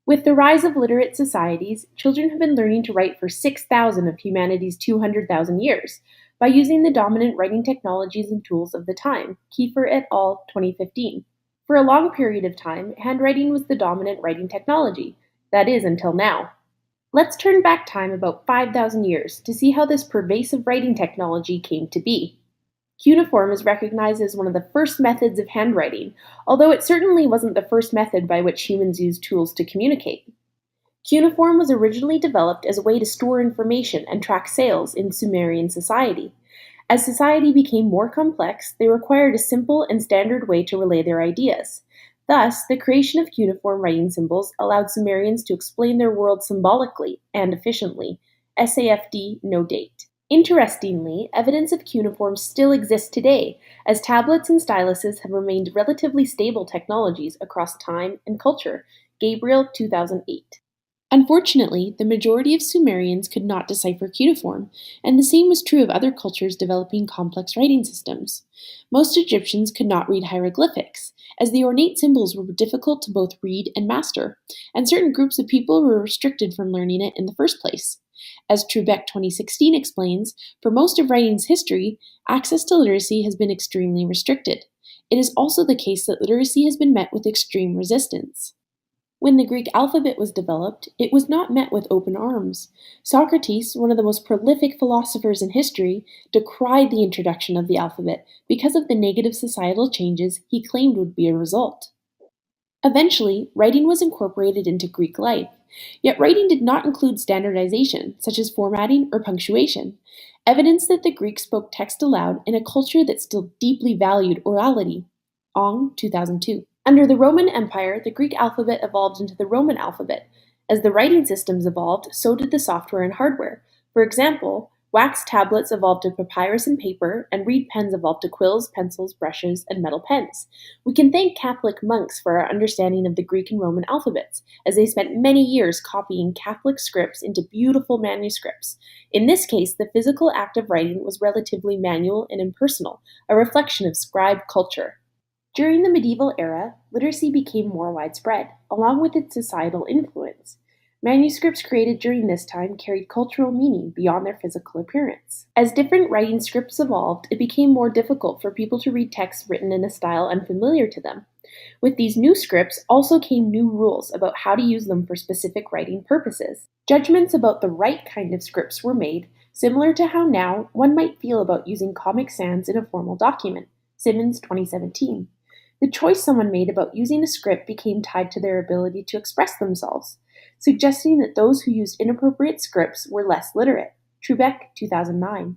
With the rise of literate societies, children have been learning to write for 6,000 of humanity's 200,000 years by using the dominant writing technologies and tools of the time, Kiefer et al., 2015. For a long period of time, handwriting was the dominant writing technology. That is, until now. Let's turn back time about 5,000 years to see how this pervasive writing technology came to be. Cuneiform is recognized as one of the first methods of handwriting, although it certainly wasn't the first method by which humans used tools to communicate. Cuneiform was originally developed as a way to store information and track sales in Sumerian society. As society became more complex, they required a simple and standard way to relay their ideas. Thus, the creation of cuneiform writing symbols allowed Sumerians to explain their world symbolically and efficiently. SAFD, no date. Interestingly, evidence of cuneiform still exists today, as tablets and styluses have remained relatively stable technologies across time and culture. Gabriel, 2008. Unfortunately, the majority of Sumerians could not decipher cuneiform, and the same was true of other cultures developing complex writing systems. Most Egyptians could not read hieroglyphics, as the ornate symbols were difficult to both read and master, and certain groups of people were restricted from learning it in the first place. As Trubeck 2016 explains, for most of writing's history, access to literacy has been extremely restricted. It is also the case that literacy has been met with extreme resistance. When the Greek alphabet was developed, it was not met with open arms. Socrates, one of the most prolific philosophers in history, decried the introduction of the alphabet because of the negative societal changes he claimed would be a result. Eventually, writing was incorporated into Greek life, yet writing did not include standardization, such as formatting or punctuation, evidence that the Greeks spoke text aloud in a culture that still deeply valued orality. Ong, 2002. Under the Roman Empire, the Greek alphabet evolved into the Roman alphabet. As the writing systems evolved, so did the software and hardware. For example, wax tablets evolved to papyrus and paper, and reed pens evolved to quills, pencils, brushes, and metal pens. We can thank Catholic monks for our understanding of the Greek and Roman alphabets, as they spent many years copying Catholic scripts into beautiful manuscripts. In this case, the physical act of writing was relatively manual and impersonal, a reflection of scribe culture. During the medieval era, literacy became more widespread, along with its societal influence. Manuscripts created during this time carried cultural meaning beyond their physical appearance. As different writing scripts evolved, it became more difficult for people to read texts written in a style unfamiliar to them. With these new scripts also came new rules about how to use them for specific writing purposes. Judgments about the right kind of scripts were made, similar to how now one might feel about using Comic Sans in a formal document. Simmons, 2017. The choice someone made about using a script became tied to their ability to express themselves, suggesting that those who used inappropriate scripts were less literate. Trubeck, 2009.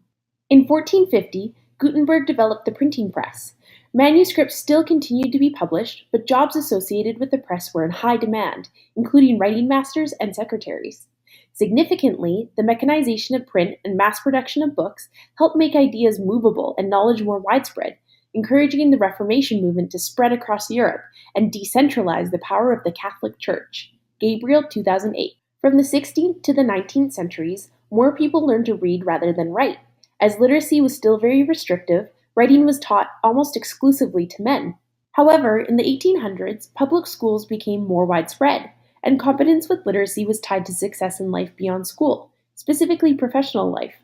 In 1450, Gutenberg developed the printing press. Manuscripts still continued to be published, but jobs associated with the press were in high demand, including writing masters and secretaries. Significantly, the mechanization of print and mass production of books helped make ideas movable and knowledge more widespread, encouraging the Reformation movement to spread across Europe and decentralize the power of the Catholic Church. Gabriel, 2008. From the 16th to the 19th centuries, more people learned to read rather than write. As literacy was still very restrictive, writing was taught almost exclusively to men. However, in the 1800s, public schools became more widespread, and competence with literacy was tied to success in life beyond school, specifically professional life.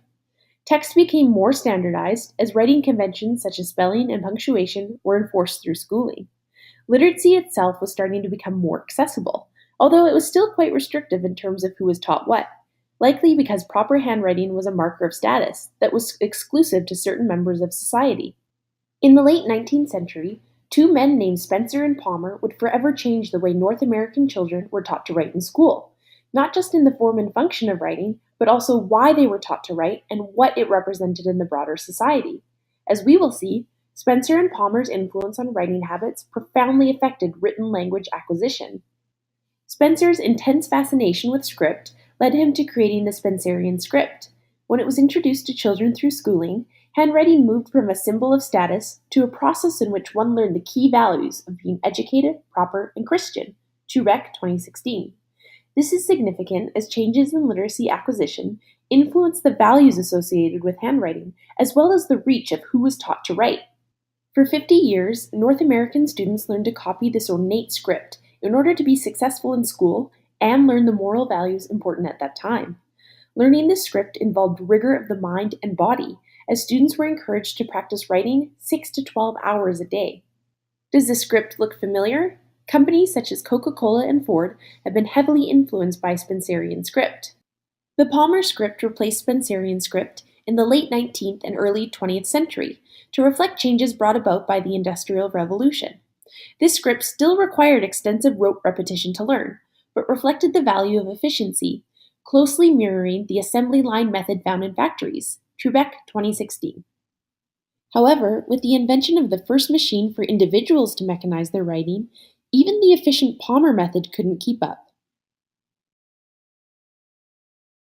Text became more standardized as writing conventions such as spelling and punctuation were enforced through schooling. Literacy itself was starting to become more accessible, although it was still quite restrictive in terms of who was taught what, likely because proper handwriting was a marker of status that was exclusive to certain members of society. In the late 19th century, two men named Spencer and Palmer would forever change the way North American children were taught to write in school, not just in the form and function of writing, but also why they were taught to write and what it represented in the broader society. As we will see, Spencer and Palmer's influence on writing habits profoundly affected written language acquisition. Spencer's intense fascination with script led him to creating the Spencerian script. When it was introduced to children through schooling, handwriting moved from a symbol of status to a process in which one learned the key values of being educated, proper, and Christian. Turek, 2016. This is significant as changes in literacy acquisition influenced the values associated with handwriting, as well as the reach of who was taught to write. For 50 years, North American students learned to copy this ornate script in order to be successful in school and learn the moral values important at that time. Learning this script involved rigor of the mind and body, as students were encouraged to practice writing 6 to 12 hours a day. Does the script look familiar? Companies such as Coca-Cola and Ford have been heavily influenced by Spencerian script. The Palmer script replaced Spencerian script in the late 19th and early 20th century to reflect changes brought about by the Industrial Revolution. This script still required extensive rote repetition to learn, but reflected the value of efficiency, closely mirroring the assembly line method found in factories. Trubeck, 2016. However, with the invention of the first machine for individuals to mechanize their writing, even the efficient Palmer method couldn't keep up.